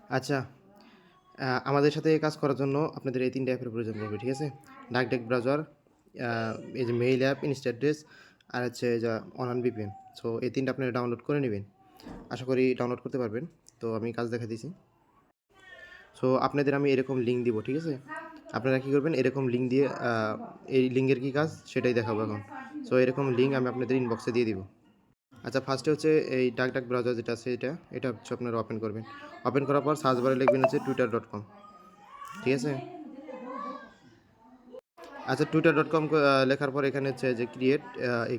আচ্ছা, আমাদের সাথে কাজ করার জন্য আপনাদের এই ৩ টা অ্যাপের প্রয়োজন পড়বে, ঠিক আছে? ডাকডেক ব্রাউজার, আ এই যে মেইল অ্যাপ, ইনস্ট্যাড্রেস আর হচ্ছে এই যে অনলাইন ভিপিএন। সো এই ৩ টা আপনারা ডাউনলোড করে নিবেন। আশা করি ডাউনলোড করতে পারবেন। তো আমি কাজ দেখাইতেছি। সো আপনাদের আমি এরকম লিঙ্ক দিব, ঠিক আছে? আপনারা কি করবেন? এরকম লিঙ্ক দিয়ে এই লিঙ্কের কি কাজ সেটাই দেখাবো এখন। সো এরকম লিঙ্ক আমি আপনাদের ইনবক্সে দিয়ে দিব। আচ্ছা, ফার্স্টে হচ্ছে এই ডাকডেক ব্রাউজার যেটা আছে এটা হচ্ছে আপনারা ওপেন করবেন। ওপেন করার পর সার্চ বারে লিখবেন হচ্ছে twitter.com, ঠিক আছে? আচ্ছা, twitter.com লেখার পর এখানে হচ্ছে যে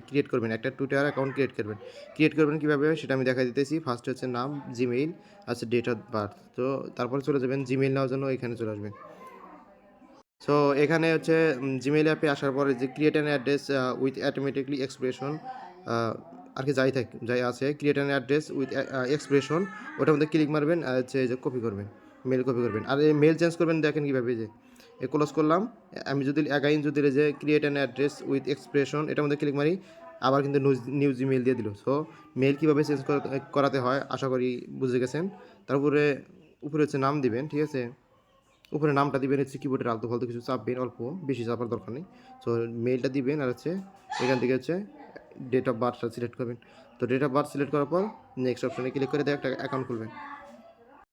ক্রিয়েট করবেন, একটা টুইটার অ্যাকাউন্ট ক্রিয়েট করবেন কীভাবে সেটা আমি দেখাই দিতেছি। ফার্স্ট হচ্ছে নাম, জিমেইল, আচ্ছা ডেট অফ বার্থ। তো তারপরে চলে যাবেন জিমেইল নেওয়ার জন্য, এখানে চলে আসবেন। সো এখানে হচ্ছে জিমেইল অ্যাপে আসার পরে যে create an address with automatically expression, আর কি যাই আছে create an address with expression, ওটার মধ্যে ক্লিক মারবেন আর হচ্ছে এই যে কপি করবেন, মেল কপি করবেন। আর এই মেল চেঞ্জ করবেন দেখেন কীভাবে, যে ক্লোজ করলাম। আমি যদি অ্যাগাইন যদি যে create an address with expression এটার মধ্যে ক্লিক মারি, আবার কিন্তু নিউ জিমেইল দিয়ে দিল। সো মেল কীভাবে চেঞ্জ করাতে হয় আশা করি বুঝে গেছেন। তারপরে উপরে হচ্ছে নাম দিবেন, ঠিক আছে? উপরে নামটা দিবেন হচ্ছে কিবোর্ডের আলতো ফালতো কিছু চাপবেন, অল্প বেশি চাপার দরকার নেই। সো মেইলটা দিবেন আর হচ্ছে এখান থেকে হচ্ছে ডেট অফ বার্থটা সিলেক্ট করবেন। তো ডেট অফ বার্থ সিলেক্ট করার পর নেক্সট অপশনে ক্লিক করে দিয়ে একটা অ্যাকাউন্ট খুলবেন।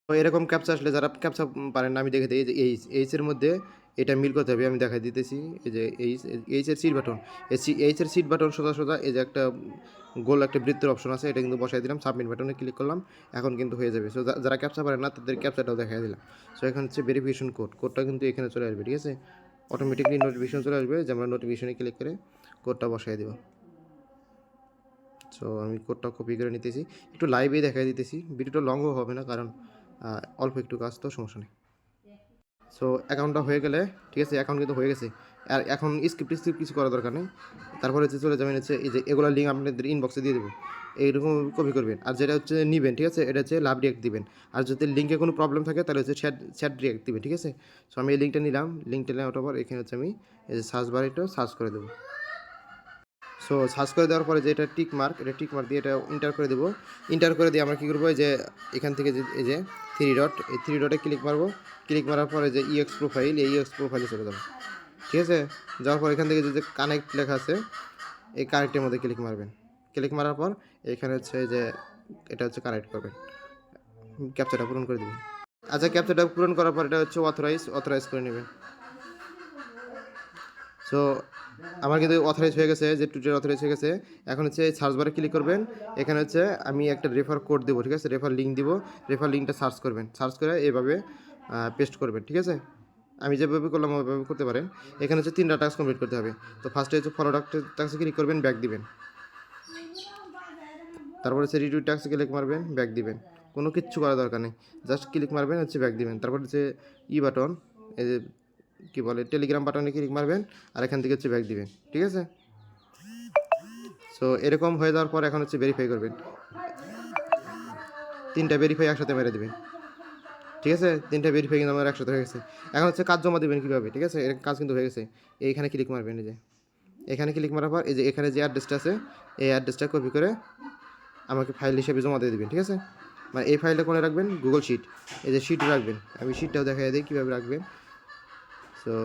তো এরকম ক্যাপচা আসলে যারা ক্যাপচা পারেন না, আমি দেখে দিই। এই যে এইচের মধ্যে এটা মিল করতে হবে, আমি দেখাই দিতেছি। এই যে এইচের সিট বাটন, এইচের সিট বাটন সোজা সোজা এই যে একটা গোল একটা বৃত্তের অপশন আছে, এটা কিন্তু বসাই দিলাম। সাবমিট বাটনে ক্লিক করলাম, এখন কিন্তু হয়ে যাবে। সো যারা ক্যাপচা পারেন না তাদের ক্যাপচাটাও দেখাই দিলাম। সো এখন হচ্ছে ভেরিফিকেশন কোডটা কিন্তু এখানে চলে আসবে, ঠিক আছে? অটোমেটিকলি নোটিফিকেশন চলে আসবে যে আমরা নোটিফিকেশনে ক্লিক করে কোডটা বসাই দেবো। সো আমি কোডটা কপি করে নিতেছি, একটু লাইভেই দেখাই দিতেছি। ভিডিওটা লংও হবে না, কারণ অল্প একটু কাজ, তো সমস্যা নেই। সো অ্যাকাউন্টটা হয়ে গেলে, ঠিক আছে, অ্যাকাউন্ট কিন্তু হয়ে গেছে। আর এখন স্ক্রিপ্ট কিছু করার দরকার নেই। তারপরে হচ্ছে চলে যাবেন হচ্ছে এই যে এগুলোর লিঙ্ক আপনাদের ইনবক্সে দিয়ে দেবো, এইরকম কপি করবেন। আর যেটা হচ্ছে নিবেন, ঠিক আছে, এটা হচ্ছে লাভ রিয়াক্ট দিবেন। আর যদি লিঙ্কে কোনো প্রবলেম থাকে তাহলে হচ্ছে চ্যাট রিয়াক্ট দিবেন, ঠিক আছে? সো আমি এই লিঙ্কটা নিলাম, লিঙ্কটা নেওয়ার পর এখানে হচ্ছে আমি এই যে সার্চ বারে একটু সার্চ করে দেবো। সো সার্চ করে দেওয়ার পরে যে এটা টিক মার্ক দিয়ে এটা এন্টার করে দেবো। এন্টার করে দিয়ে আমরা কী করবো, এই যে এখান থেকে যে এই যে থ্রি ডটে ক্লিক মারবো। ক্লিক মারার পরে যে ইএক্স প্রোফাইল, এই ইএক্স প্রোফাইলে চলে যাবো, ঠিক আছে? যাওয়ার পর এখান থেকে যে কানেক্ট লেখা আছে, এই কানেক্টের মধ্যে ক্লিক মারবেন। ক্লিক মারার পর এখানে হচ্ছে যে এটা হচ্ছে কানেক্ট করবেন, ক্যাপচাটা পূরণ করে দেবেন। আচ্ছা, ক্যাপচাটা পূরণ করার পর এটা হচ্ছে অথরাইজ করে নেবেন। সো আমার কিন্তু অথরাইজ হয়ে গেছে, যে টুইটার অথরাইজ হয়ে গেছে। এখন হচ্ছে সার্চ বারে ক্লিক করবেন। এখানে হচ্ছে আমি একটা রেফার কোড দেবো, ঠিক আছে? রেফার লিঙ্ক দিব। রেফার লিঙ্কটা সার্চ করবেন, সার্চ করে এভাবে পেস্ট করবেন, ঠিক আছে? আমি যেভাবে করলাম ওইভাবে করতে পারেন। এখানে হচ্ছে 3টা টাস্ক কমপ্লিট করতে হবে। তো ফার্স্টে হচ্ছে ফলো টাস্কে ক্লিক করবেন, ব্যাক দিবেন। তারপর হচ্ছে রিটুইট টাস্কে ক্লিক মারবেন, ব্যাক দিবেন। কোনো কিচ্ছু করার দরকার নেই, জাস্ট ক্লিক মারবেন, হচ্ছে ব্যাক দিবেন। তারপর হচ্ছে বাটন, এই যে কী বলে টেলিগ্রাম বাটনে ক্লিক মারবেন, আর এখান থেকে হচ্ছে ব্যাক দিবেন, ঠিক আছে? সো এরকম হয়ে যাওয়ার পর এখন হচ্ছে ভেরিফাই করবেন। 3টা ভেরিফাই একসাথে মেরে দেবেন, ঠিক আছে? 3টা ভেরিফাই কিন্তু আমার একসাথে হয়ে গেছে। এখন হচ্ছে কাজ জমা দেবেন কীভাবে, ঠিক আছে? এর কাজ কিন্তু হয়ে গেছে। এইখানে ক্লিক মারবেন, এই যে এখানে ক্লিক মারার পর এই যে এখানে যে অ্যাড্রেসটা আছে, এই অ্যাড্রেসটা কপি করে আমাকে ফাইল হিসেবে জমা দিয়ে দেবেন, ঠিক আছে? মানে এই ফাইলটা কোনে রাখবেন? গুগল শিট, এই যে শিটে রাখবেন। আমি শিটটাও দেখাই দিই কীভাবে রাখবেন। সো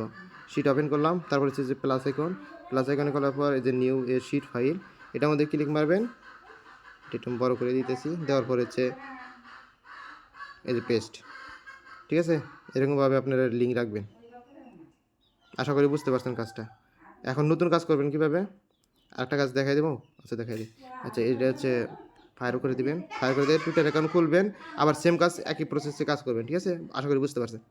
শিট ওপেন করলাম, তারপর হচ্ছে যে প্লাস আইকনে করার পর এই যে নিউ এ শিট ফাইল, এটার মধ্যে ক্লিক মারবেন। একটু বড় করে দিতেছি, দেওয়ার পর হচ্ছে এই যে পেস্ট, ঠিক আছে? এরকমভাবে আপনারা লিঙ্ক রাখবেন। আশা করি বুঝতে পারছেন কাজটা। এখন নতুন কাজ করবেন কীভাবে, আরেকটা কাজ দেখাই দেবো। আচ্ছা, দেখাই দিই। আচ্ছা, এটা হচ্ছে ফায়ার করে দিবেন, ফায়ার করে দিয়ে টুইটার অ্যাকাউন্ট খুলবেন, আবার সেম কাজ একই প্রসেসে কাজ করবেন, ঠিক আছে? আশা করি বুঝতে পারছেন।